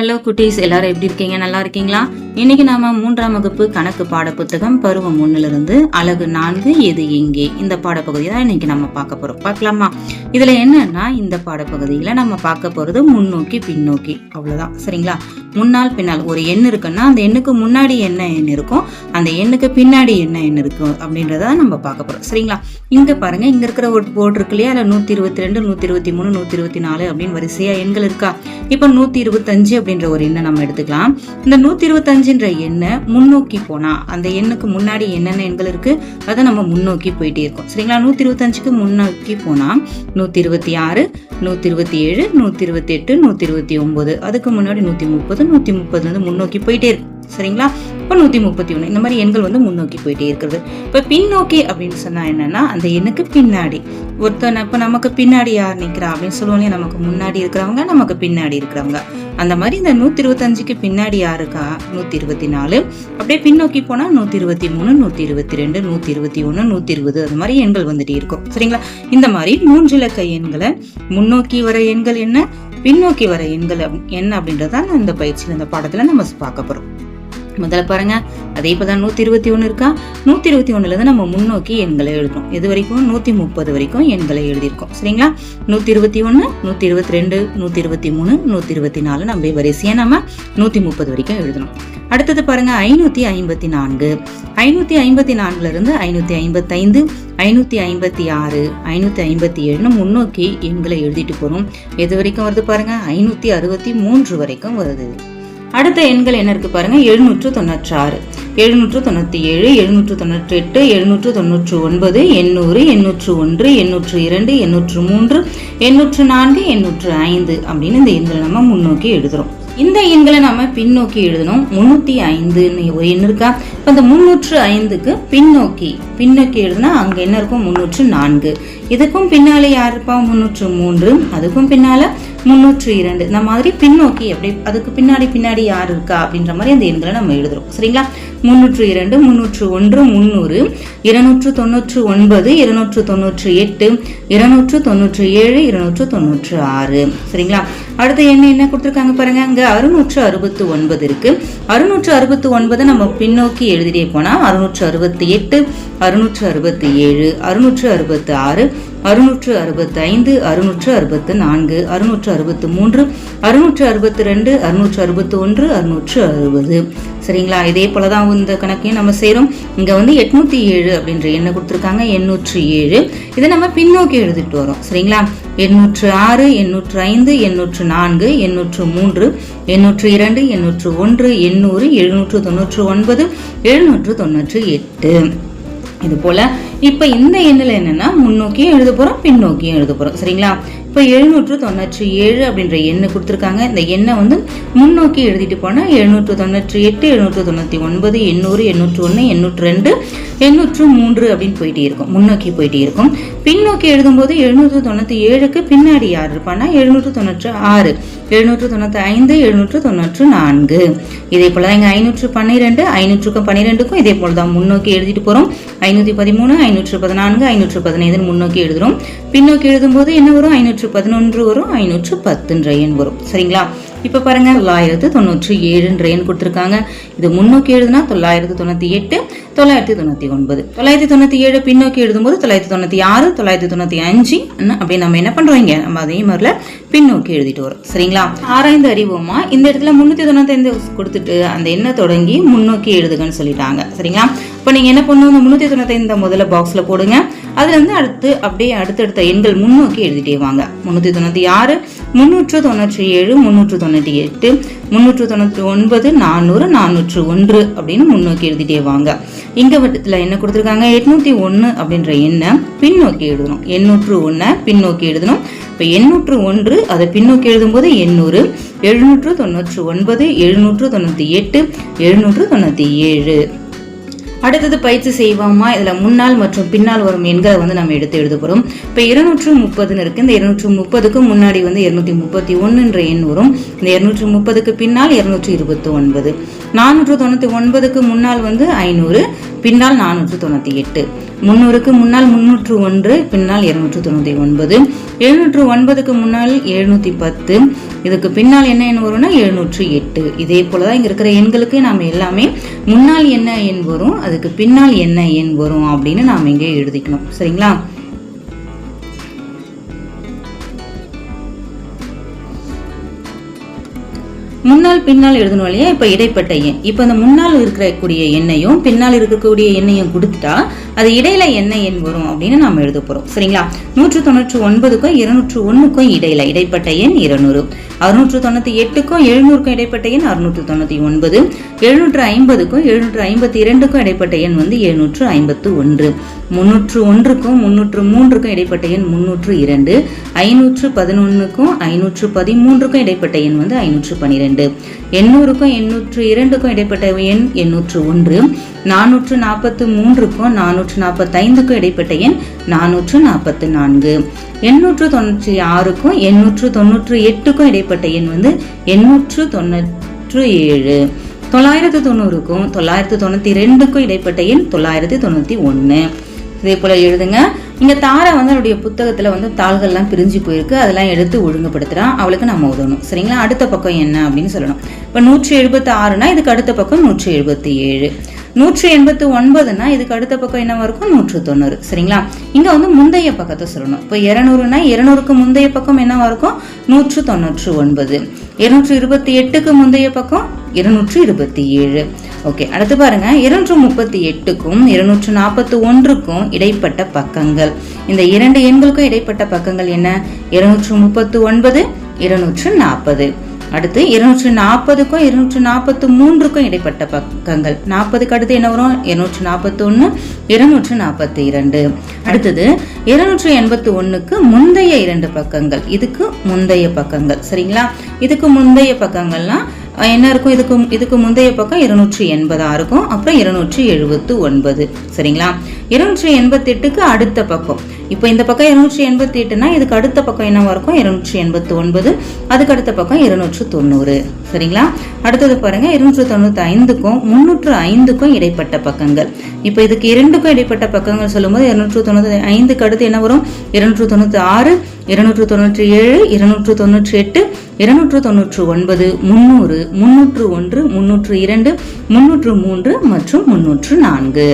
Hello குட்டீஸ், எல்லாரும் எப்படி இருக்கீங்க? நல்லா இருக்கீங்களா? இன்னைக்கு நாம 3ஆம் வகுப்பு கணக்கு பாட புத்தகம் பருவம் 1லிருந்து அலகு 4 எது எங்கே இந்த பாடப்பகுதி தான் இன்னைக்கு நம்ம பார்க்க போறோம். பார்க்கலாமா? இதுல என்னன்னா, இந்த பாடப்பகுதியில நம்ம பார்க்க போறது முன்னோக்கி பின்னோக்கி, அவ்வளவுதான். சரிங்களா? முன்னால் பின்னால் ஒரு எண் இருக்குன்னா அந்த எண்ணுக்கு முன்னாடி என்ன எண் இருக்கும், அந்த எண்ணுக்கு பின்னாடி என்ன எண் இருக்கும் அப்படின்றத நம்ம பார்க்க போறோம். சரிங்களா? இங்க பாருங்க, இங்க இருக்கிற ஒரு போர்டு இருக்கு இல்லையா, அதுல 122 123 124 அப்படின்னு வரிசையா எண்கள் இருக்கா. இப்ப 125 அப்படின்ற ஒரு எண்ணை நம்ம எடுத்துக்கலாம். இந்த 125ன்ற எண்ணை முன்னோக்கி போனா அந்த எண்ணுக்கு முன்னாடி என்னென்ன எண்கள் இருக்கு அதை நம்ம முன்னோக்கி போயிட்டே இருக்கோம். சரிங்களா? 125க்கு முன்னோக்கி போனா 126 127 128 129, அதுக்கு முன்னாடி 130 130 முன்னோக்கி போயிட்டே இருக்கு. சரிங்களா? இப்ப 131 இந்த மாதிரி எண்கள் முன்னோக்கி போயிட்டே இருக்கிறது. இப்ப பின்னோக்கி அப்படின்னு சொன்னா என்னன்னா, அந்த எண்ணுக்கு பின்னாடி ஒருத்தன், இப்ப நமக்கு பின்னாடி யார் நிக்கிறா அப்படின்னு சொல்லுவோம். நமக்கு முன்னாடி இருக்கிறவங்க, நமக்கு பின்னாடி இருக்கிறவங்க. அந்த மாதிரி இந்த 125க்கு பின்னாடி யாருக்கா 124, அப்படியே பின்னோக்கி போனா 123 122 121 120 அது மாதிரி எண்கள் வந்துட்டே இருக்கும். சரிங்களா? இந்த மாதிரி 3 இலக்க எண்களை முன்னோக்கி வர எண்கள் என்ன, பின்னோக்கி வர எண்கள் என்ன அப்படின்றதான் இந்த பயிற்சியில் இந்த பாடத்துல நம்ம பார்க்க போறோம். முதல்ல பாருங்க, அதே இப்பதான் 121 இருக்கா. 121ல இருந்து நம்ம முன்னோக்கி எண்களை எழுதணும். இது வரைக்கும் 130 வரைக்கும் எண்களை எழுதியிருக்கோம். சரிங்களா? 121 122 123 124 நம்ம வரிசையா நம்ம 130 வரைக்கும் எழுதணும். அடுத்தது பாருங்க, 554 554ல இருந்து 555 556 557 முன்னோக்கி எண்களை எழுதிட்டு போறோம். எது வரைக்கும் வருது பாருங்க, 563 வரைக்கும் வருது. அடுத்த எண்கள் என்ன இருக்கு பாருங்க, 796 797 798 799 800 801 802 803 804 805 அப்படின்னு இந்த எண்களை நம்ம முன்னோக்கி எழுதுறோம். இந்த எண்களை நம்ம பின்னோக்கி எழுதணும். 305 ஒரு எண் இருக்கா. இப்ப இந்த 305க்கு பின்னோக்கி எழுதுனா அங்க என்ன இருக்கும், 304. இதுக்கும் பின்னால யார் இருப்பா, 303. அதுக்கும் பின்னால 302. இந்த மாதிரி பின்னோக்கி அப்படி அதுக்கு பின்னாடி யார் இருக்கா அப்படின்ற மாதிரி அந்த எண்களை நம்ம எழுதுறோம். சரிங்களா? 302 301 300 299 298 297 296. சரிங்களா? அடுத்த எண்ணெய் என்ன கொடுத்துருக்காங்க பாருங்க, அங்க 669 இருக்கு. 669 நம்ம பின்னோக்கி எழுதிட்டே போனா 668 667 666 665 664 663 662 661 660. சரிங்களா? இதே போலதான் இந்த கணக்கையும் நம்ம செய்யறோம். இங்க 807 அப்படின்ற எண்ணை கொடுத்துருக்காங்க. 807 இதை நம்ம பின்னோக்கி எழுதிட்டு வரோம். சரிங்களா? 806 805 804 803 802 801 800 799 798. இது போல இப்ப இந்த எண்ணில் என்னன்னா, முன்னோக்கியும் எழுத போறோம், பின்னோக்கியும் எழுத போறோம். சரிங்களா? இப்ப 797 அப்படின்ற எண்ணை கொடுத்துருக்காங்க. இந்த எண்ணை முன்னோக்கி எழுதிட்டு போனா 798 799 800 801 802 803 அப்படின்னு போயிட்டே இருக்கும், முன்னோக்கி போயிட்டே இருக்கும். பின்னோக்கி எழுதும் போது 797க்கு பின்னாடி யார் இருப்பான்னா 796 795 794. இதே போல இங்க 512 512க்கும் இதே போலதான் முன்னோக்கி எழுதிட்டு போறோம். 513 514 515 முன்னோக்கி எழுதுறோம். பின்னோக்கி எழுதும் போது என்ன வரும், 511 வரும், 510 எண் வரும். சரிங்களா? இப்ப பாருங்க, 997 எண் கொடுத்திருக்காங்க. இது முன்னோக்கி எழுதுனா 998 999 997 பின்னோக்கி எழுதும் போது 996 995 அப்படி நம்ம என்ன பண்றோம், நம்ம அதே மாதிரில பின்னோக்கி எழுதிட்டு வரோம். சரிங்களா? ஆராய்ந்து அறிவோமா, இந்த இடத்துல 395 கொடுத்துட்டு அந்த எண்ணை தொடங்கி முன்னோக்கி எழுதுகன்னு சொல்லிட்டாங்க. சரிங்களா? இப்ப நீங்க என்ன பண்ணுவோம், 395 முதல்ல பாக்ஸ்ல போடுங்க. அதுல இருந்து அப்படியே அடுத்தடுத்த எண்கள் முன்னோக்கி எழுதிட்டே வாங்க. 396 397 398 399 400 401 அப்படின்னு முன்னோக்கி எழுதிட்டே வாங்க. இங்க வட்டத்துல என்ன கொடுத்துருக்காங்க, 801 அப்படின்ற எண்ணை பின்னோக்கி எழுதணும். 801 பின்னோக்கி எழுதணும். இப்ப 801 அதை பின்னோக்கி எழுதும் போது 800 799 798 797. அடுத்தது பயிற்சி செய்வோமா. இதுல முன்னால் மற்றும் பின்னால் வரும் எண்களை நம்ம எடுத்து எழுத போறோம். இப்ப 230 இருக்கு. இந்த 230க்கு முன்னாடி 231 எண் வரும். இந்த 230க்கு பின்னால் 229. 499க்கு முன்னால் 500, பின்னால் 498. 300க்கு முன்னால் 301, பின்னால் 299. 709க்கு முன்னால் 710, இதுக்கு பின்னால் என்ன எண் வரும்னா 708. இதே போலதான் இங்க இருக்கிற எண்களுக்கு நாம எல்லாமே முன்னால் என்ன எண் வரும், அதுக்கு பின்னால் என்ன எண் வரும் அப்படின்னு நாம இங்கே எழுதிக்கணும். சரிங்களா? முன்னால் பின்னால் எழுதணும் இல்லையா? இப்ப இடைப்பட்ட எண். இப்ப அந்த முன்னால் இருக்கக்கூடிய எண்ணையும் பின்னால் இருக்கக்கூடிய எண்ணையும் கொடுத்துட்டா அது இடையில என்ன எண் வரும் அப்படின்னு நாம எழுத போறோம். சரிங்களா? 199க்கும் 201க்கும் இடையில இடைப்பட்ட எண் 200. 698க்கும் 700க்கும் இடைப்பட்ட எண் 699. 750க்கும் 752க்கும் இடைப்பட்ட எண் 751. 301க்கும் 303க்கும் இடைப்பட்ட எண் 302. 511க்கும் 513க்கும் இடைப்பட்ட எண் 512. 800க்கும் 802க்கும் இடைப்பட்ட எண் 801. 443க்கும் 445க்கும் இடைப்பட்ட எண் 444. 896க்கும் 898க்கும் இடைப்பட்ட எண் 897. 990க்கும் 992க்கும் இடைப்பட்ட எண் 991. இதே போல எழுதுங்க. இங்க தாரா அவருடைய புத்தகத்துல தாள்கள்லாம் பிரிஞ்சு போயிருக்கு, அதெல்லாம் எடுத்து ஒழுங்குபடுத்துறான், அவளுக்கு நம்ம உதவணும். சரிங்களா? அடுத்த பக்கம் என்ன அப்படின்னு சொல்லணும். இப்ப 176னா இதுக்கு அடுத்த பக்கம் 177. 189னா இதுக்கு அடுத்த பக்கம் என்ன இருக்கும்? 190. சரிங்களா? இங்க முந்தைய பக்கத்தை சொல்லணும். இப்போ 200னா 200க்கு முந்தைய பக்கம் என்னவா இருக்கும்? 199. 228க்கு முந்தைய பக்கம் 227. ஓகே, அடுத்து பாருங்க. 238க்கும் 241க்கும் இடைப்பட்ட பக்கங்கள். இந்த இரண்டு எண்களுக்கும் இடைப்பட்ட பக்கங்கள் என்ன? 239, 240. அடுத்து 240க்கும் 243க்கும் இடைப்பட்ட பக்கங்கள். 40க்கு அடுத்து என்ன வரும்? 241, 242. அடுத்தது 281க்கு முந்தைய இரண்டு பக்கங்கள். இதுக்கு முந்தைய பக்கங்கள். சரிங்களா? இதுக்கு முந்தைய பக்கங்கள்லாம் என்ன இருக்கும்? இதுக்கு முந்தைய பக்கம் 280 இருக்கும், அப்புறம் 279. சரிங்களா? 288க்கு அடுத்த பக்கம். இப்போ இந்த பக்கம் 288னா இதுக்கு அடுத்த பக்கம் என்னவா இருக்கும்? 289. அதுக்கு அடுத்த பக்கம் 290. சரிங்களா? அடுத்தது பாருங்க. 295க்கும் 305க்கும் இடைப்பட்ட பக்கங்கள். இப்போ இதுக்கு இரண்டுக்கும் இடைப்பட்ட பக்கங்கள் சொல்லும்போது 295க்கு அடுத்து என்ன வரும்? 296, 297, 298, 299, 300, 301, 302, 303 மற்றும் 304.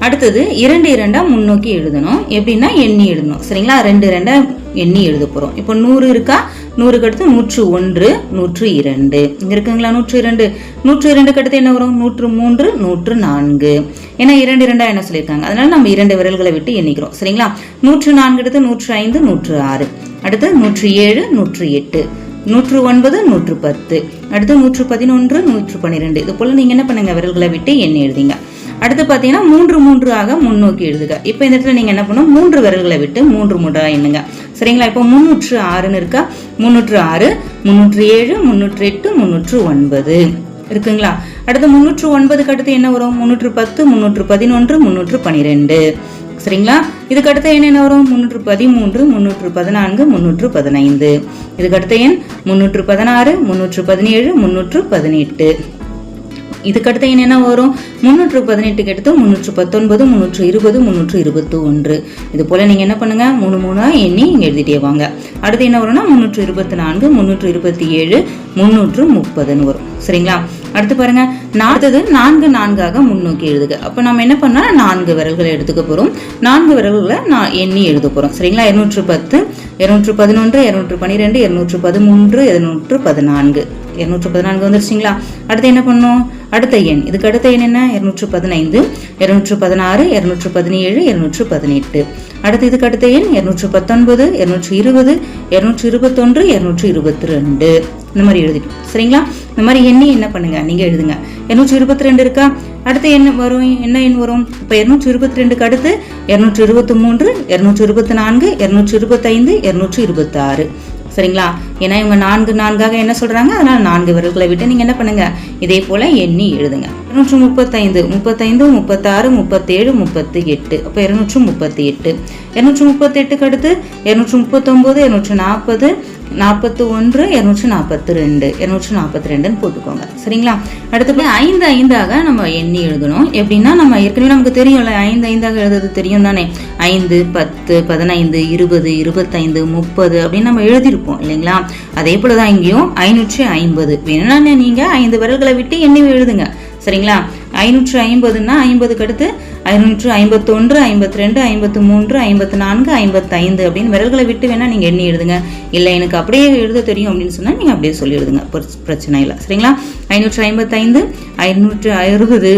அடுத்தது 2 முன்னோக்கி எழுதணும். எப்படின்னா எண்ணி எழுதணும். சரிங்களா? 2 எண்ணி எழுத போறோம். இப்போ 100 இருக்கா? 100க்கு அடுத்து 101, 102. இங்க இருக்குங்களா? 102. 102க்கு அடுத்து என்ன வரும்? 103, 104. ஏன்னா 2 என்ன சொல்லியிருக்காங்க, அதனால நம்ம 2 விரல்களை விட்டு எண்ணிக்கிறோம். சரிங்களா? 104 அடுத்து 105, 106. அடுத்து 107, 108, 109, 110. அடுத்து 111, 112. இது போல நீங்க என்ன பண்ணுங்க, விரல்களை விட்டு எண்ணி எழுதிங்க. அடுத்து பாத்தீங்கன்னா 3 ஆக முன்னோக்கி எழுதுக. இப்ப இந்த இடத்துல நீங்க என்ன பண்ணும்? 3 விரல்களை விட்டு 3 எண்ணுங்க. சரிங்களா? இப்போ 306 இருக்கா? 306, 307, 308, 309 இருக்குங்களா? அடுத்து 309க்கு அடுத்து என்ன வரும்? 310, 311, 312. சரிங்களா? இதுக்கு அடுத்த எண் என்ன வரும்? 313, 314, 315. இதுக்கு அடுத்த எண் 316, 317, 318. இதுக்கு அடுத்த எண் என்ன வரும்? 318க்கு அடுத்து 319, 320, 321. இது போல நீங்க என்ன பண்ணுங்க, 3 எண்ணி இங்க எழுதிட்டே வாங்க. அடுத்து என்ன வரும்னா 324, 327, 330 வரும். சரிங்களா? அடுத்து பாருங்க, அடுத்தது 4 முன்னோக்கி எழுதுக. அப்ப நம்ம என்ன பண்ணா 4 விரல்களை எடுத்துக்க போறோம். 4 விரல்களை நான் எண்ணி எழுத போறோம். சரிங்களா? 210, 211, 212, 213, 214. 214 வந்துருச்சுங்களா? அடுத்து என்ன பண்ணும்? அடுத்த எண், இதுக்கு அடுத்த எண் என்ன? 215, 216, 217, 218. அடுத்து இதுக்கு அடுத்த எண் 219, 220, 221, 222. இந்த மாதிரி எழுதிட்டோம். சரிங்களா? இந்த மாதிரி எண்ணி என்ன பண்ணுங்க, நீங்க எழுதுங்க. 222 இருக்கா? அடுத்து என்ன வரும்? என்ன எண் வரும்? இப்ப 222க்கு அடுத்து 223, 224, 225, 226. சரிங்களா? ஏன்னா இவங்க 4 என்ன சொல்றாங்க, அதனால 4 விரல்களை விட்டு நீங்க என்ன பண்ணுங்க, இதே போல எண்ணி எழுதுங்க. 235, 35, 36, 37, 38. அப்ப 238. 238க்கு அடுத்து 239, 240, 41 242 242 போட்டுக்கோங்க. சரிங்களா? அடுத்தபடி 5 5ஆக நம்ம எண்ணி எழுதணும். எப்படின்னா நம்ம ஏற்கனவே நமக்கு தெரியும்ல, 5 5ஆக எழுதுறது தெரியும் தானே. 5 10 15 20 25 30 அப்படின்னு நம்ம எழுதியிருப்போம் இல்லைங்களா? அதே போலதான் இங்கேயும் 550. வேணும்னா நீங்க 5 விரல்களை விட்டு எண்ணி எழுதுங்க. சரிங்களா? 550ன்னா 50க்கு அடுத்து 551 52 53 54 55 அப்படின்னு விரல்களை விட்டு வேணா நீங்க எண்ணி எழுதுங்க. இல்லை எனக்கு அப்படியே எழுத தெரியும் அப்படின்னு சொன்னா நீங்க அப்படியே சொல்லி எழுதுங்க, பிரச்சனை இல்லை. சரிங்களா? 555 560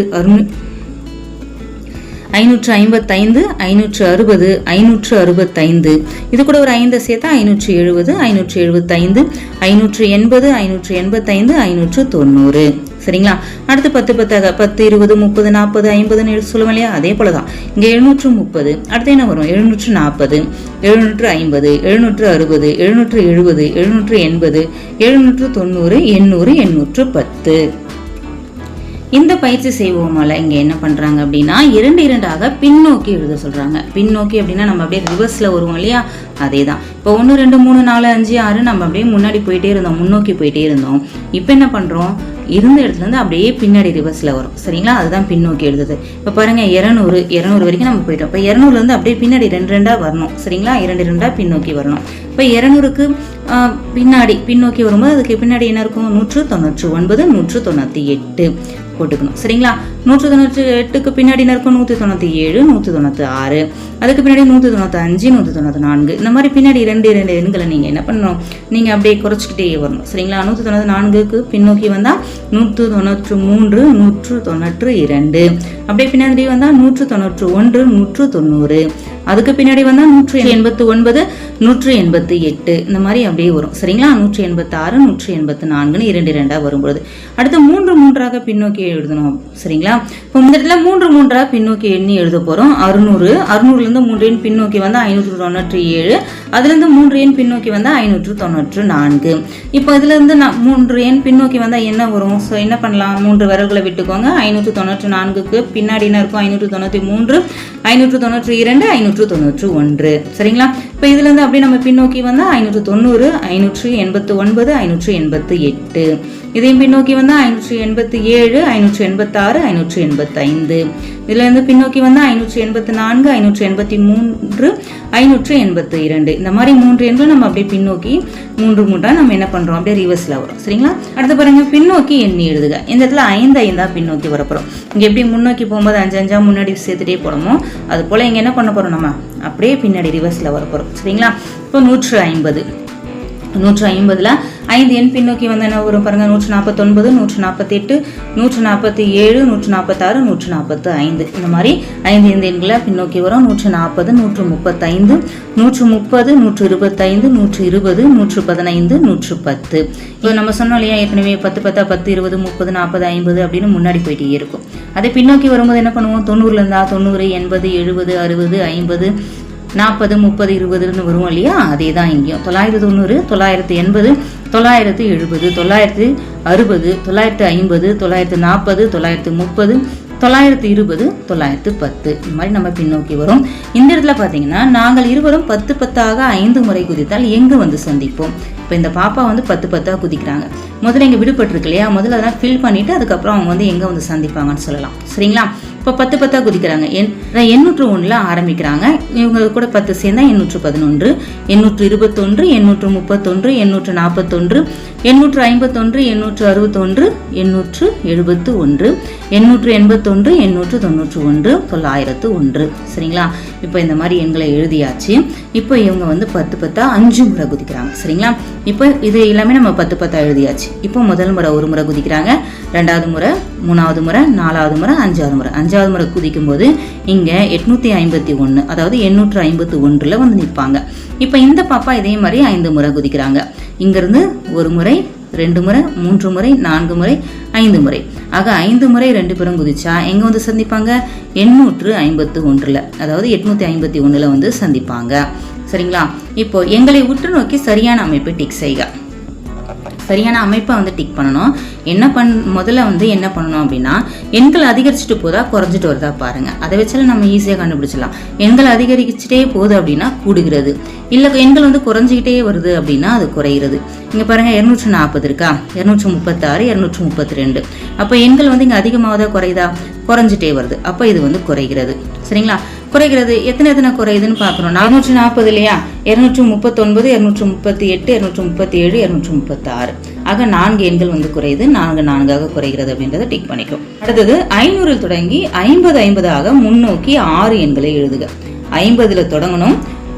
555 560 565 இது கூட ஒரு 5 சேர்த்தா 570 575 580 585 590. சரிங்களா? அடுத்து 10 10 10 20 30 40 50 சொல்லுவோம் இல்லையா? அதே போலதான் இங்க 730. அடுத்து என்ன வரும்? 740 750 760 770 780 790 800 810. இந்த பயிற்சி செய்வோமால இங்க என்ன பண்றாங்க அப்படின்னா 2 2ஆக பின்னோக்கி எழுத சொல்றாங்க. பின்னோக்கி அப்படின்னா நம்ம அப்படியே ரிவர்ஸ்ல வருவோம் இல்லையா? அதேதான். இப்போ 1 2 3 4 5 6 நம்ம அப்படியே முன்னாடி போயிட்டே இருந்தோம், முன்னோக்கி போயிட்டே இருந்தோம். இப்போ என்ன பண்றோம்? இருந்த இடத்துல இருந்து அப்படியே பின்னாடி ரிவர்ஸ்ல வரும். சரிங்களா? அதுதான் பின்னோக்கி எழுதுது. இப்ப பாருங்க 200 வரைக்கும் நம்ம போயிட்டோம். இப்ப 200ல இருந்து அப்படியே பின்னாடி 2 2ஆ வரணும். சரிங்களா? 2 2ஆ பின்னோக்கி வரணும். இப்ப 200க்கு பின்னாடி பின்னோக்கி வரும்போது அதுக்கு பின்னாடி என்ன இருக்கும்? 199 198 போட்டுக்கணும். சரிங்களா? 198க்கு பின்னாடி என்ன இருக்கும்? 197 196. அதுக்கு பின்னாடி 195 194. இந்த மாதிரி பின்னாடி 2 2 எண்களை நீங்க என்ன பண்ணணும்? நீங்க அப்படியே குறைச்சிக்கிட்டே வரணும். சரிங்களா? 194க்கு பின்னோக்கி வந்தா 193 192. அப்படியே பின்னாடி வந்தா 191 190. அதுக்கு பின்னாடி வந்தா 189 188. இந்த மாதிரி அப்படியே வரும். சரிங்களா? 186 184 2 2ஆ வரும்பொழுது அடுத்து 3 3ஆக பின்னோக்கி எழுதணும். சரிங்களா? இப்போ இந்த இடத்துல 3 3ஆக பின்னோக்கி எண்ணி எழுத போறோம். 600 600ல இருந்து 3 எண் பின்னோக்கி வந்தா 597. அதுல இருந்து 3 எண் பின்னோக்கி வந்தா 594. இப்போ இதுல இருந்து 3 எண் பின்னோக்கி வந்தா என்ன வரும்? ஸோ என்ன பண்ணலாம்? 3 விரல்களை விட்டுக்கோங்க. 594க்கு பின்னாடி என்ன இருக்கும்? 593 592 591. சரிங்களா? இப்போ இதுல இருந்து அப்படியே நம்ம பின்னோக்கி வந்தா 590 589 588. இதையும் பின்னோக்கி வந்தா 587 586 585. இதுல இருந்து பின்னோக்கி வந்தா 584 583 582. இந்த மாதிரி 3 எண்கள் நம்ம அப்படியே பின்னோக்கி 3 3ஆ நம்ம என்ன பண்றோம்? அப்படியே ரிவர்ஸ்ல வரும். சரிங்களா? அடுத்து பாருங்க பின்னோக்கி எண்ணி எழுதுக. இந்த இடத்துல 5 5ஆ பின்னோக்கி வரப்போறோம். இங்க எப்படி முன்னோக்கி போகும்போது 5 5ஆ முன்னாடி சேர்த்துட்டே போறோமோ அது போல இங்க என்ன பண்ண போறோம்? நம்ம அப்படியே பின்னாடி ரிவர்ஸ்ல வரப்போறோம். சரிங்களா? இப்போ 150 150ல 5 எண் பின்னோக்கி வந்து என்ன வரும் பாருங்க? 149 148 147 146 145. இந்த மாதிரி 5 எண்களை பின்னோக்கி வரும். 140 135 130 125 120 115 110. இப்போ நம்ம சொன்னோம் இல்லையா ஏற்கனவே 10 10 10 20 30 40 50 அப்படின்னு முன்னாடி போயிட்டே இருக்கும். அதே பின்னோக்கி வரும்போது என்ன பண்ணுவோம்? 90ல இருந்தா 90 80 70 60 50 40 30 20ன்னு வருவோம் இல்லையா? அதே தான் இங்கேயும் 990 980 970 960 950 940 930 920 910. இந்த மாதிரி நம்ம பின்னோக்கி வரும். இந்த இடத்துல பாத்தீங்கன்னா நாங்கள் இருவரும் 10 10ஆக 5 முறை குதித்தால் எங்கு வந்து சந்திப்போம்? இப்போ இந்த பாப்பா வந்து 10 10ஆ குதிக்கிறாங்க. முதல்ல இங்க விடுபட்டு இல்லையா? முதல்ல அதெல்லாம் ஃபில் பண்ணிட்டு அதுக்கப்புறம் அவங்க வந்து எங்க வந்து சந்திப்பாங்கன்னு சொல்லலாம். சரிங்களா? இப்போ 10 10ஆ குதிக்கிறாங்க. 801ல ஆரம்பிக்கிறாங்க. இவங்க கூட 10 சேர்ந்தா 811 821 831 841 851 861 871 881 891 901. சரிங்களா? இப்போ இந்த மாதிரி எண்களை எழுதியாச்சு. இப்போ இவங்க வந்து 10 10ஆ 5 முறை குதிக்கிறாங்க. சரிங்களா? இப்போ இது எல்லாமே நம்ம 10 10ஆ எழுதியாச்சு. இப்போ முதல் முறை ஒரு முறை குதிக்கிறாங்க, 2வது முறை 3வது முறை 4வது முறை 5வது முறை 5வது முறை குதிக்கும் போது இங்க 851 அதாவது 851ல வந்து நிற்பாங்க. இப்போ இந்த பாப்பா இதே மாதிரி 5 முறை குதிக்கிறாங்க. இங்க இருந்து ஒரு முறை 2 முறை 3 முறை 4 முறை 5 முறை ஆக 5 முறை 2 பேரும் குதிச்சா எங்க வந்து சந்திப்பாங்க? 851ல அதாவது 851ல வந்து சந்திப்பாங்க. சரிங்களா? இப்போ எங்களை உற்று நோக்கி சரியான அமைப்பை டிக் செய்க. சரியான அமைப்பை வந்து டிக் பண்ணணும். முதல்ல வந்து என்ன பண்ணணும் அப்படின்னா, எண்கள் அதிகரிச்சுட்டு போதா குறைஞ்சிட்டு வருதா பாருங்க. அதை வச்சாலும் நம்ம ஈஸியாக கண்டுபிடிச்சிடலாம். எண்கள் அதிகரிச்சுட்டே போகுது அப்படின்னா கூடுகிறது, இல்லை எண்கள் வந்து குறைஞ்சிக்கிட்டே வருது அப்படின்னா அது குறைகிறது. இங்க பாருங்க 240 இருக்கா, 236, 232. அப்போ எண்கள் வந்து இங்க அதிகமாவதா குறையுதா, குறைஞ்சிட்டே வருது. அப்போ இது வந்து குறைகிறது. சரிங்களா, குறைகிறது. எத்தனை குறையுதுன்னு பார்க்கணும். 440 இல்லையா, 239, 238, 237, 236. ஆக 4 எண்கள் வந்து குறையுது, 4 குறைகிறது அப்படின்றத டிக் பண்ணிக்கும். அடுத்தது 500 தொடங்கி 50 முன்னோக்கி 6 எண்களை எழுதுக. 50 தொடங்கணும்,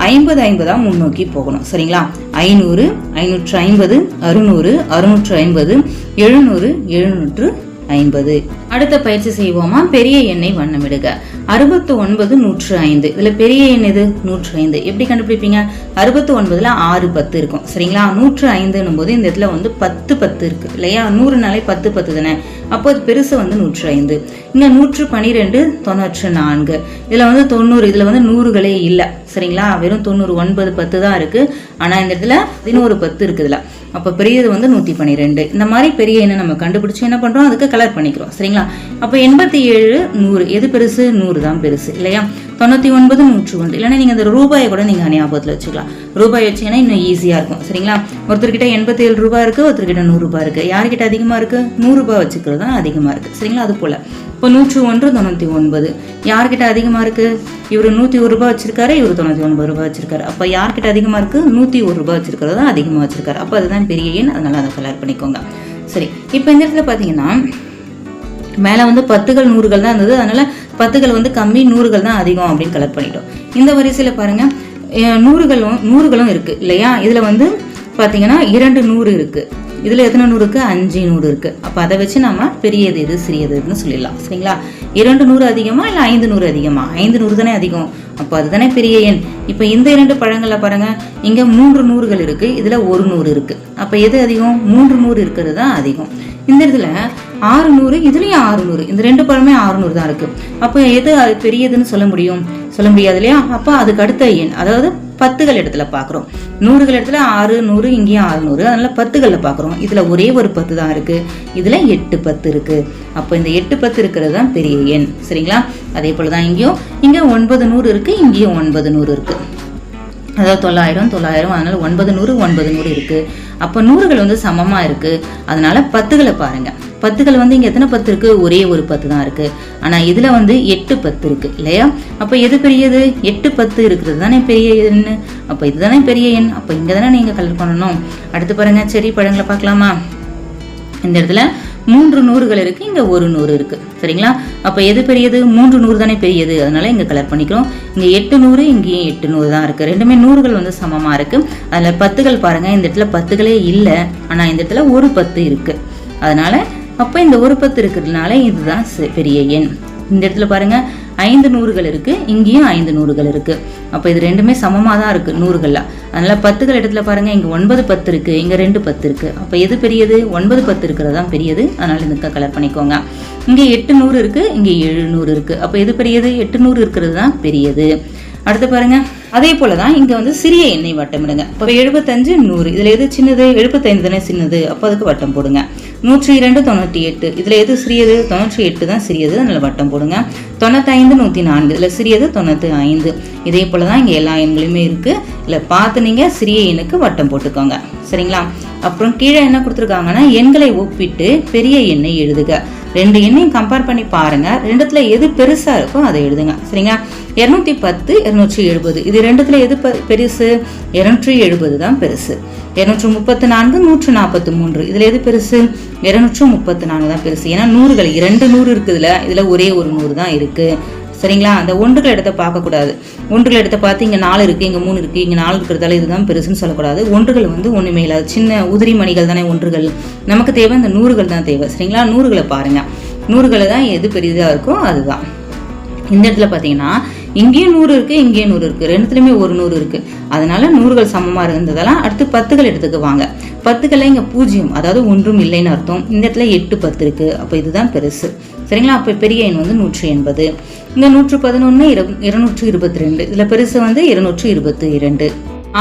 50 முன்னோக்கி போகணும். சரிங்களா, 500, 550, 600, 650, 700, 750. அடுத்த பயிற்சி செய்வோமா. பெரிய எண்ணை வண்ணமிடுக. 69, 105. இதுல பெரிய எண் எது, 105. எப்படி கண்டுபிடிப்பீங்க, 69ல 6 10 இருக்கும். சரிங்களா, 105 போது இந்த இடத்துல வந்து 10 10 இருக்கு இல்லையா, 100 நாளே 10 10 தானே. அப்போ அது பெருசு வந்து 105. இங்க 112, 94. இதுல வந்து 90, இதுல வந்து 100களே இல்லை. சரிங்களா, வெறும் 90, 9 10 தான் இருக்கு. ஆனா இந்த இடத்துல 11 10 இருக்குதுல. அப்ப பெரியது வந்து 112. இந்த மாதிரி பெரிய எண்ணை நம்ம கண்டுபிடிச்சு என்ன பண்றோம், அதுக்கு கலர் பண்ணிக்கிறோம். சரிங்களா, அப்ப 87, 100. எது பெருசு, 100 தான் பெருசு இல்லையா. 99, 101. இல்லைன்னா நீங்க அந்த ரூபாயை கூட நீங்க ஞாபகத்துல வச்சுக்கலாம். ரூபாய் வச்சீங்கன்னா இன்னும் ஈஸியா இருக்கும். சரிங்களா, ஒருத்தர்கிட்ட 87 ரூபாய் இருக்கு, ஒருத்தர்கிட்ட 100 ரூபாய் இருக்கு. யாருக்கிட்ட அதிகமா இருக்கு, 100 ரூபாய் வச்சுக்கிறது தான் அதிகமா இருக்கு. சரிங்களா, அது போல இப்போ 101, 99. யார்கிட்ட அதிகமா இருக்கு, இவரு 101 ரூபாய் வச்சிருக்காரு, இவரு 99 ரூபாய் வச்சிருக்காரு. அப்ப யார்கிட்ட அதிகமா இருக்கு, 101 ரூபாய் வச்சிருக்கிறது தான் அதிகமா வச்சிருக்காரு. அப்ப அதுதான் பெரிய எண். அதனால அதை கலர் பண்ணிக்கோங்க. சரி, இப்ப இந்த இடத்துல பாத்தீங்கன்னா மேல வந்து 10கள் 100கள் தான் இருந்தது. அதனால 10கள் வந்து கம்மி, 100கள் தான் அதிகம் அப்படின்னு கலர் பண்ணிட்டோம். இந்த வரிசையில பாருங்க 100களும் இருக்கு இல்லையா. இதுல வந்து பாத்தீங்கன்னா 2 100 இருக்கு. இதுல எத்தனை 100 இருக்கு, 5 100 இருக்கு. அப்ப அதை வச்சு நம்ம பெரியது எது சிறியதுன்னு சொல்லிடலாம். சரிங்களா, 2 100 அதிகமா இல்ல 5 100 அதிகமா, 5 100 தானே அதிகம். அப்ப அதுதானே பெரிய எண். இப்ப இந்த 2 பழங்கள்ல பாருங்க, இங்க 3 100கள் இருக்கு, இதுல 1 100 இருக்கு. அப்ப எது அதிகம், 3 100 இருக்கிறது தான் அதிகம். இந்த இடத்துல 6 100, இதுலயும் 6 100. இந்த 2 பழமே 6 100 தான் இருக்கு. அப்ப எது பெரியதுன்னு சொல்ல முடியாது இல்லையா. அப்ப அதுக்கு அடுத்த எண், அதாவது 10கள் இடத்துல பாக்குறோம். 100கள் இடத்துல 6 100, இங்கேயும் 6 100. அதனால 10கள்ல பாக்குறோம். இதுல ஒரே ஒரு 10 தான் இருக்கு, இதுல 8 10 இருக்கு. அப்ப இந்த 8 10 இருக்கிறது தான் பெரிய எண். சரிங்களா, அதே போலதான் இங்கேயும், இங்க 9 100 இருக்கு, இங்கேயும் 9 100 இருக்கு. அதாவது 900 900, அதனால 9 100 9 100 இருக்கு. அப்ப 100கள் வந்து சமமா இருக்கு. அதனால 10களை பாருங்க. 10கள் வந்து இங்க எத்தனை 10 இருக்கு, ஒரே ஒரு 10 தான் இருக்கு. ஆனா இதுல வந்து 8 10 இருக்கு இல்லையா. அப்ப எது பெரியது, 8 10 இருக்கிறது தானே பெரிய எண். அப்ப இதுதானே பெரிய எண். அப்ப இங்க தானே நீங்க கலர் பண்ணணும். அடுத்து பாருங்க, சரி பழங்களை பார்க்கலாமா. இந்த இடத்துல 3 100கள் இருக்கு, இங்க 1 100 இருக்கு. சரிங்களா, அப்ப எது பெரியது, 3 100 தானே பெரியது. அதனால இங்க கலர் பண்ணிக்கிறோம். இங்க 8 100, இங்கேயும் 8 100 தான் இருக்கு. ரெண்டுமே 100கள் வந்து சமமா இருக்கு. அதுல 10கள் பாருங்க, இந்த இடத்துல 10களே இல்ல, ஆனா இந்த இடத்துல ஒரு 10 இருக்கு. அதனால அப்ப இந்த ஒரு 10 இருக்கிறதுனால இதுதான் பெரிய எண். இந்த இடத்துல பாருங்க 5 100கள் இருக்கு, இங்கேயும் 5 100கள் இருக்கு. அப்ப இது ரெண்டுமே சமமா தான் இருக்கு 100கள்ல. அதனால 10கள் இடத்துல பாருங்க, இங்க 9 10 இருக்கு, இங்க 2 10 இருக்கு. அப்ப எது பெரியது, 9 10 இருக்கிறது தான் பெரியது. அதனால இதுக்கு கலர் பண்ணிக்கோங்க. இங்க 8 100 இருக்கு, இங்க 7 100 இருக்கு. அப்ப எது பெரியது, 8 100 இருக்கிறது தான் பெரியது. அடுத்து பாருங்க, அதே போலதான் இங்க வந்து சிறிய எண்ணை வட்டமிடுங்க. இப்ப 75 100, இதுல எது சின்னது, 75 தானே சின்னது. அப்ப அதுக்கு வட்டம் போடுங்க. 102 98, இதுல எது சிறியது, 98 தான் சிறியது. அதனால வட்டம் போடுங்க. 95 104, இதுல சிறியது 95. இதே போலதான் இங்க எல்லா எண்களுமே இருக்கு. இல்ல பார்த்து நீங்க சிறிய எண்ணுக்கு வட்டம் போட்டுக்கோங்க. சரிங்களா, அப்புறம் கீழே என்ன கொடுத்துருக்காங்கன்னா, எண்களை ஒப்பிட்டு பெரிய எண்ணை எழுதுக. 2 எண்ணையும் கம்பேர் பண்ணி பாருங்க, ரெண்டுத்துல எது பெருசா இருக்கோ அதை எழுதுங்க. சரிங்களா, 210 270, இது ரெண்டுத்துல எது பெருசு, 270 தான் பெருசு. 234 143, இதுல எது பெருசு, 234 தான் பெருசு. ஏன்னா 100கள் 2 100 இருக்குதுல, இதுல ஒரே ஒரு 100 தான் இருக்கு. சரிங்களா, அந்த ஒன்றுகள் இடத்த பார்க்க கூடாது. ஒன்றுகள் இடத்த பார்த்து இங்க 4 இருக்கு, இங்க 3 இருக்கு, இங்க 4 இருக்கிறதால இதுதான் பெருசுன்னு சொல்லக்கூடாது. ஒன்றுகள் வந்து ஒண்ணுமே இல்லாத சின்ன உதிரி மணிகள் தானே ஒன்றுகள். நமக்கு தேவை இந்த 100கள் தான் தேவை. சரிங்களா, 100களை பாருங்க. 100களை தான் எது பெரிதா இருக்கோ அதுதான். இந்த இடத்துல பாத்தீங்கன்னா இங்கேயும் 100 இருக்கு, இங்கேயும் 100 இருக்கு, ரெண்டுத்துலயுமே ஒரு 100 இருக்கு. அதனால 100கள் சமமா இருந்ததெல்லாம் அடுத்து 10கள் இடத்துக்கு வாங்க. 10கள் இங்க 0, அதாவது ஒன்றும் இல்லைன்னு அர்த்தம். இந்த இடத்துல 8 10 இருக்கு. அப்ப இதுதான் பெருசு. சரிங்களா, அப்ப பெரிய எண் வந்து 180. இங்க 111 222, இதுல பெருசு வந்து 222.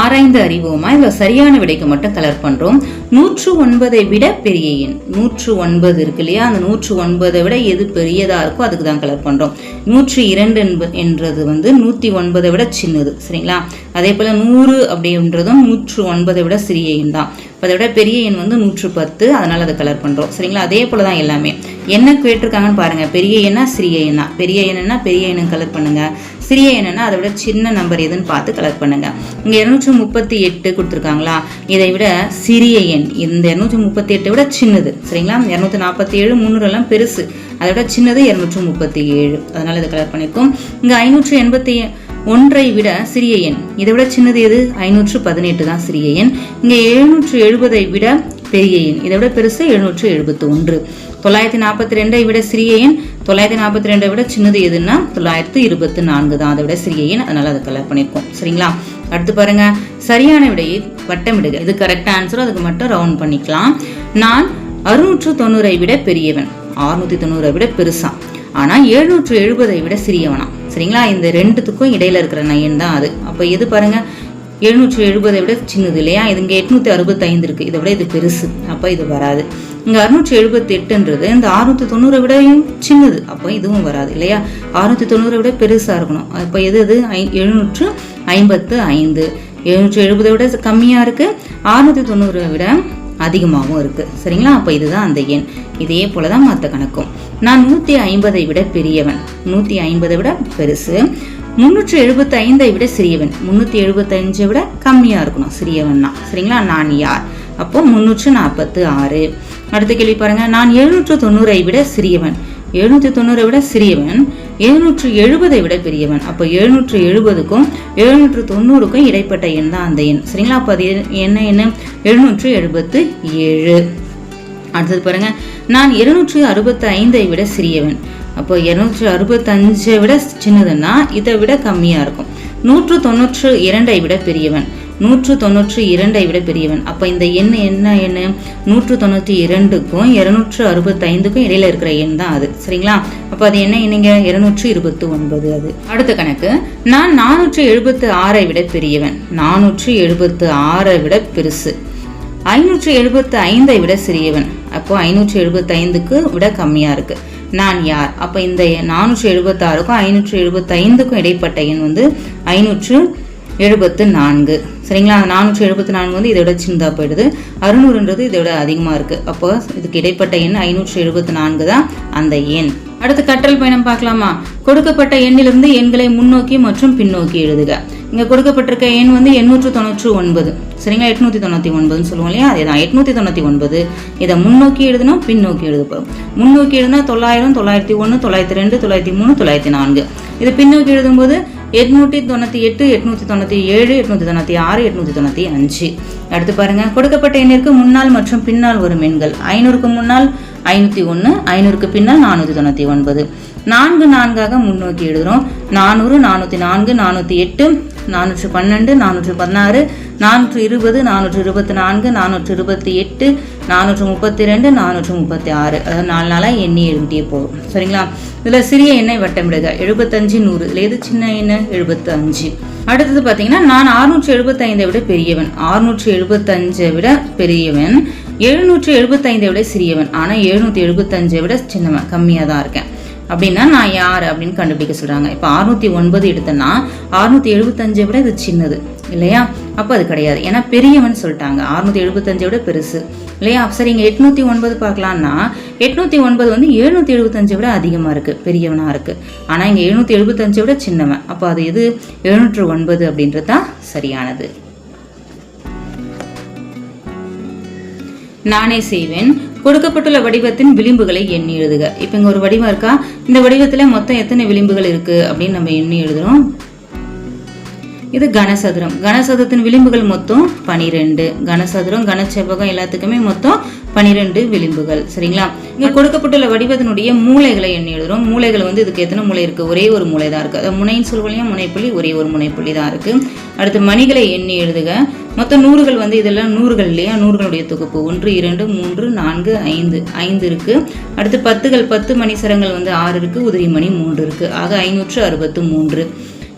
ஆராய்ந்து அறிவோமா. இதுல சரியான விடைக்கு மட்டும் கலர் பண்றோம். 109 விட பெரிய எண் 109 இருக்கு இல்லையா, அந்த 109 விட எது பெரியதா இருக்கோ அதுக்கு தான் கலர் பண்றோம். 102 என்றது வந்து 109 விட சின்னது. சரிங்களா, அதே போல 100 அப்படின்றதும் 109 விட சிறிய எண் தான். அதை விட பெரிய எண் வந்து 110, அதனால அதை கலர் பண்றோம். சரிங்களா, அதே போலதான் எல்லாமே. என்ன கேட்டிருக்காங்கன்னு பாருங்க. பெரிய எண்ணா சிறிய எண்ணா, பெரிய எண்ணா பெரிய எண்ணு கலர் பண்ணுங்க, சிறிய எண்ணா அதை விட சின்ன நம்பர் எதுன்னு பார்த்து கலர் பண்ணுங்க. இங்க 238 கொடுத்துருக்காங்களா, இதை விட சிறிய எண் இந்த 238 விட சின்னது. சரிங்களா, 247 300 எல்லாம் பெருசு, அதை விட சின்னது 237, அதனால இதை கலர் பண்ணிருக்கோம். இங்க 581 விட சிறிய எண், இதை விட சின்னது எது, 518 தான் சிறிய எண். இங்க 770 விட பெரிய எண், இதை விட பெருசு 771. 942 விட சிறிய எண், 942 விட சின்னது எதுன்னா 924 தான், அதை விட சிறிய எண், அதனால அதை கலர் பண்ணிருக்கோம். சரிங்களா, அடுத்து பாருங்க. சரியான விடையை வட்டமிடுக. இது கரெக்ட் ஆன்சர், அதுக்கு மட்டும் ரவுண்ட் பண்ணிக்கலாம். நான் 690 விட பெரியவன், 690 விட பெருசா, ஆனா 770 விட சிறியவனா. சரிங்களா, இந்த ரெண்டுத்துக்கும் இடையில இருக்கிற எண் தான் அது. அப்ப எது பாருங்க, 770 விட சின்னது இல்லையா, இது இங்க 865 இருக்கு, இதை விட இது பெருசு, அப்ப இது வராது. இங்க 678ன்றது இந்த 690 விடையும் சின்னது, அப்போ இதுவும் வராது இல்லையா. 690 விட பெருசா இருக்கணும், அப்ப எது 755. 770 விட கம்மியா இருக்கு, 690 விட அதிகமாகவும் இருக்கு. சரிங்களா, அப்ப இதுதான் அந்த எண். இதே போலதான் மற்ற கணக்கும். நான் 150 விட பெரியவன், 150 விட பெருசு, 375 விட சிறியவன், 375 விட கம்மியா இருக்கணும் சிறியவன்னா. சரிங்களா, நான் யார், அப்போ 346. அடுத்த கேள்வி பாருங்க. நான் 790 விட சிறியவன், 790 விட சிறியவன், 770 விட பெரியவன், அப்போ 770க்கும் 790க்கும் இடைப்பட்ட எண் தான் அந்த எண். சரிங்களா, அப்போ அது என்ன எண், 777. அடுத்தது பாருங்க. நான் 265 விட சிறியவன், அப்போ 265 விட சின்னதுன்னா இதை விட கம்மியா இருக்கும். 192 விட பெரியவன், 192 விட பெரியவன், அப்ப இந்த எண் என்ன எண், 192க்கும் 265க்கும் இடையில இருக்கிற எண் தான் அது. சரிங்களா, அப்ப அது என்ன எண்ணுங்க, 229 அது. அடுத்த கணக்கு. நான் 476 விட பெரியவன், 476 விட பெருசு, 575 விட சிறியவன், அப்போ 575க்கு விட கம்மியா இருக்கு. நான் யார், அப்ப இந்த 476க்கும் 575க்கும் இடைப்பட்ட எண் வந்து 574. சரிங்களா, 474 வந்து இதோட சின்னதா போயிடுது, 600ன்றது இதோட அதிகமா இருக்கு, அப்போ இதுக்கு இடைப்பட்ட எண் 574 தான் அந்த எண். அடுத்து கற்றல் பயணம் பார்க்கலாமா. கொடுக்கப்பட்ட எண்ணிலிருந்து எண்களை முன்னோக்கி மற்றும் பின்னோக்கி எழுதுக. இங்க கொடுக்கப்பட்டிருக்க எண் வந்து 899. சரிங்களா, 899 சொல்லுவோம் இல்லையா, அதேதான் 899. இதை முன்னோக்கி எழுதணும், பின்னோக்கி எழுத போறோம். முன்னோக்கி எழுதுனா 900, 901, 902, 903, 904. இது பின்னோக்கி எழுதும்போது 898, 897, 896, 895. அடுத்து பாருங்க. கொடுக்கப்பட்ட எண்ணிற்கு முன்னால் மற்றும் பின்னால் வரும் எண்கள். 500க்கு முன்னால் 501, 500க்கு பின்னால் 499. 4 4ஆக முன்னோக்கி எழுதுறோம். 400, 404, 408, 412, 416, 420, 424, 428, 432, 436. அதாவது 4 நாளா எண்ணி எழுதிட்டே போகும். சரிங்களா, இதுல சிறிய எண்ணை வட்டமிடுக. 75, 100. இதுல எது சின்ன எண், 75. அடுத்தது பாத்தீங்கன்னா, நான் 675 விட பெரியவன், 675 விட பெரியவன், 775 விட சிறியவன், ஆனா 775 விட சின்னவன், கம்மியா தான் இருக்கேன். அப்படின்னா நான் யார் அப்படின்னு கண்டுபிடிக்க சொல்றாங்க. இப்ப 609 எடுத்தேன்னா 675 விட இது சின்னது இல்லையா, அப்ப அது கிடையாது, ஏன்னா பெரியவன் சொல்லிட்டாங்க. 675 விட பெருசு இல்லையா. சரி, இங்க 809 பார்க்கலாம்னா 809 வந்து 775 விட அதிகமா இருக்கு, பெரியவனா இருக்கு. ஆனா இங்க 775 விட சின்னவன், அப்ப அது எது, 709 அப்படின்றது தான் சரியானது. நானே செய்வேன். கொடுக்கப்பட்டுள்ள வடிவத்தின் விளிம்புகளை எண்ணி எழுதுக. இப்ப இங்க ஒரு வடிவம் இருக்கா, இந்த வடிவத்துல மொத்தம் எத்தனை விளிம்புகள் இருக்கு அப்படின்னு நம்ம எண்ணி எழுதுறோம். இது கனசதுரம். கனசதுரத்தின் விளிம்புகள் மொத்தம் 12. கனசதுரம், கனச்செவ்வகம் எல்லாத்துக்குமே மொத்தம் 12 விளிம்புகள். சரிங்களா, இங்க கொடுக்கப்பட்டுள்ள வடிவத்தினுடைய மூலைகளை எண்ணி எழுதுறோம். மூலைகள் வந்து இதுக்கு எத்தனை மூலை இருக்கு, ஒரே ஒரு மூலை தான் இருக்கு. அதாவது முனைன்னு சொல்லுவோம், முனைப்புள்ளி, ஒரே ஒரு முனைப்புள்ளி தான் இருக்கு. அடுத்து மணிகளை எண்ணி எழுதுக. மொத்தம் 100கள் வந்து இதெல்லாம் 100கள் இல்லையா, 100களுடைய தொகுப்பு 1 2 3 4 5 இருக்கு. அடுத்து 10கள், 10 மணி சரங்கள் வந்து 6 இருக்கு, உதிரி மணி 3 இருக்கு, ஆக 563.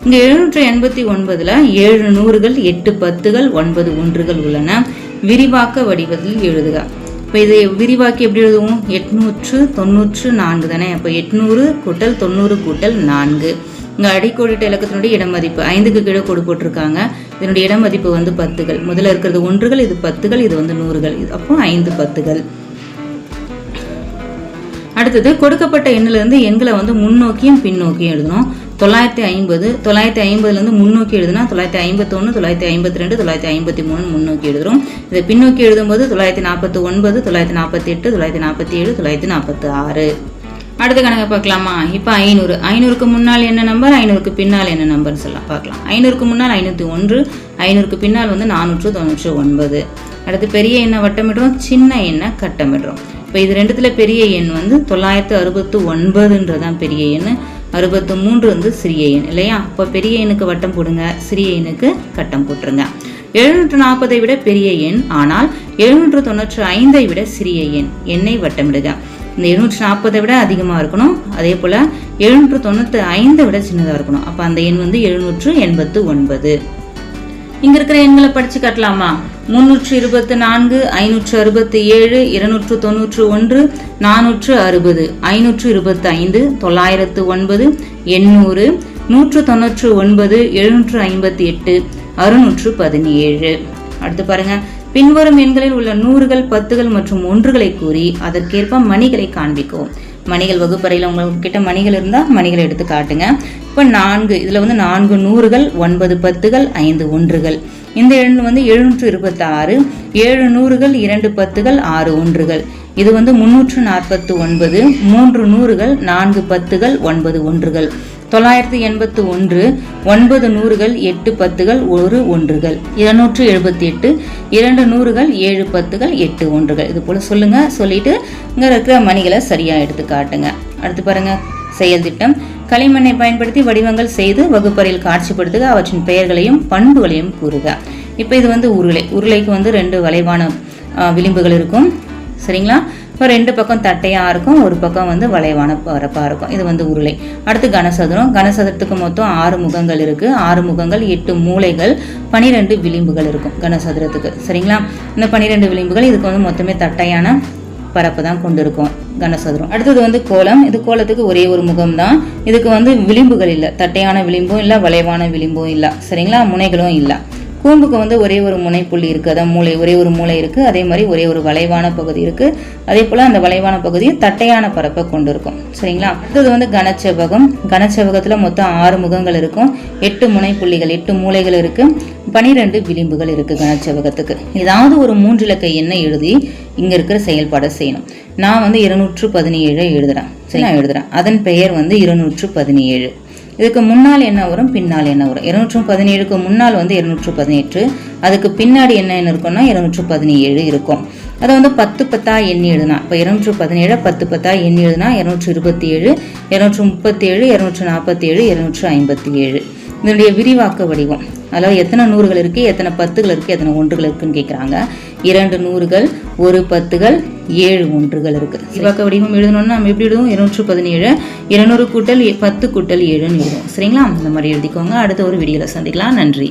இங்க 789ல 7 நூறுகள் 8 பத்துகள் 9 ஒன்றுகள் உள்ளன. விரிவாக்க வடிவத்தில் எழுதுக. இப்போ இதை விரிவாக்கி எப்படி எழுதுவோம்? 894 தானே. அப்போ 800 கூட்டல் 90 கூட்டல் 4. இங்கே அடிக்கோடிட்ட இலக்கத்தினுடைய இடமதிப்பு 5க்கு கீழே கோடு போட்டிருக்காங்க. இதனுடைய இடமதிப்பு வந்து பத்துகள். முதல்ல இருக்கிறது ஒன்றுகள், இது பத்துகள், இது வந்து நூறுகள். அப்போ 5 பத்துகள். அடுத்தது கொடுக்கப்பட்ட எண்ணிலிருந்து எண்களை வந்து முன்னோக்கியும் பின்னோக்கியும் எழுதணும். 950 950லேருந்து முன்னோக்கி எழுதுனா 951 952 953 முன்னோக்கி எழுதுறோம். இதை பின்னோக்கி எழுதும்போது 949 948 947 946. அடுத்த கணக்கை பார்க்கலாமா? இப்போ 500 500க்கு முன்னால் என்ன நம்பர், 500க்கு பின்னால் என்ன நம்பர்னு சொல்லலாம் பார்க்கலாம். 500க்கு முன்னால் 501, 500க்கு பின்னால் வந்து 499. அடுத்து பெரிய எண்ணை வட்டமிடுறோம், சின்ன எண்ணை கட்டமிடுறோம். இப்போ இது ரெண்டுத்துல பெரிய எண் வந்து 969ன்றதான் பெரிய எண், 63 வந்து சிறிய எண் இல்லையா? இப்போ பெரிய எண்ணுக்கு வட்டம் போடுங்க, சிறிய எண்ணுக்கு கட்டம் போட்டுருங்க. 740 விட பெரிய எண், ஆனால் 795 விட சிறிய எண். எண்ணை வட்டமிடுக. இந்த 740 விட அதிகமாக இருக்கணும், அதே போல் 795 விட சின்னதாக இருக்கணும். அப்போ அந்த எண் வந்து 789. இங்க இருக்கிற எண்களை படிச்சு காட்டலாமா? 324, 567, 291, 460, 525, 909, 800, 199, 758, 617. அடுத்து பாருங்க, பின்வரும் எண்களில் உள்ள நூறுகள், பத்துகள் மற்றும் ஒன்றுகளை கூறி அதற்கேற்ப மணிகளை காண்பிக்கவும். மணிகள் வகுப்பறையில் உங்ககிட்ட மணிகள் இருந்தால் மணிகளை எடுத்து காட்டுங்க. இப்போ 4 இதில் வந்து 4 நூறுகள், 9 பத்துகள், 5 ஒன்றுகள். இந்த எண் வந்து 726, 7 நூறுகள், 2 பத்துகள், 6 ஒன்றுகள். இது வந்து 349, 3 நூறுகள், 4 பத்துகள், 9 ஒன்றுகள். 981, 9 நூறுகள், 8 பத்துகள், 1 ஒன்றுகள். 278, 2 நூறுகள், 7 பத்துகள், 8 ஒன்றுகள். இது போல சொல்லுங்க. சொல்லிட்டு இங்க இருக்கிற மணிகளை சரியா எடுத்து காட்டுங்க. அடுத்து பாருங்க, செயல் திட்டம். களிமண்ணை பயன்படுத்தி வடிவங்கள் செய்து வகுப்பறையில் காட்சிப்படுத்துக. அவற்றின் பெயர்களையும் பண்புகளையும் கூறுக. இப்போ இது வந்து உருளை. உருளைக்கு வந்து 2 வளைவான விளிம்புகள் இருக்கும் சரிங்களா? இப்போ 2 பக்கம் தட்டையாக இருக்கும், ஒரு பக்கம் வந்து வளைவான பரப்பாக இருக்கும். இது வந்து உருளை. அடுத்து கனசதுரம். கனசதுரத்துக்கு மொத்தம் 6 முகங்கள் இருக்குது. 6 முகங்கள், 8 மூலைகள், 12 விளிம்புகள் இருக்கும் கனசதுரத்துக்கு சரிங்களா? இந்த 12 விளிம்புகள் இதுக்கு வந்து மொத்தமே தட்டையான பரப்பு தான் கொண்டு இருக்கும் கனசதுரம். அடுத்தது வந்து கோலம். இது கோலத்துக்கு ஒரே ஒரு முகம் தான். இதுக்கு வந்து விளிம்புகள் இல்லை, தட்டையான விளிம்பும் இல்லை, வளைவான விளிம்பும் இல்லை சரிங்களா? முனைகளும் இல்லை. கூம்புக்கு வந்து ஒரே ஒரு முனைப்புள்ளி இருக்குது, அதான் மூளை, ஒரே ஒரு மூளை இருக்குது. அதே மாதிரி ஒரே ஒரு வளைவான பகுதி இருக்குது. அதே போல் அந்த வளைவான பகுதியும் தட்டையான பரப்பை கொண்டு இருக்கும் சரிங்களா? அடுத்தது வந்து கனச்செவ்வகம். கனச்செவ்வகத்தில் மொத்தம் 6 முகங்கள் இருக்கும், 8 முனைப்புள்ளிகள், 8 மூலைகள் இருக்குது, 12 விளிம்புகள் இருக்குது கனச்செவ்வகத்துக்கு. ஏதாவது ஒரு 3 இலக்க எண்ணை எழுதி இங்கே இருக்கிற செயல்பாடை செய்யணும். நான் வந்து 217 எழுதுறேன் சரி, நான் எழுதுறேன். அதன் பெயர் வந்து 217. இதுக்கு முன்னால் என்ன வரும், பின்னால் என்ன வரும்? 217க்கு முன்னால் வந்து 218, அதுக்கு பின்னாடி என்ன இருக்கும்னா 217 இருக்கும். அதை வந்து 10 10 எண்ணி எழுதுனா, இப்போ 217 10 10 எண்ணி எழுதுனா 227, 237, 247, 257. இதனுடைய விரிவாக்க வடிவம். அதில் எத்தனை நூறுகள் இருக்குது, எத்தனை பத்துகள் இருக்குது, எத்தனை ஒன்றுகள் இருக்குன்னு கேட்குறாங்க. 2 நூறுகள், 1 பத்துகள், 7 ஒன்றுகள் இருக்குது. விரிவாக்க வடிவம் எழுதணும்னா நம்ம எப்படி எழுதுவோம்? 217, 200 கூட்டல் 10 கூட்டல் 7ன்னு எழுதுவோம் சரிங்களா? அந்த மாதிரி எழுதிக்கோங்க. அடுத்த ஒரு வீடியோவில் சந்திக்கலாம். நன்றி.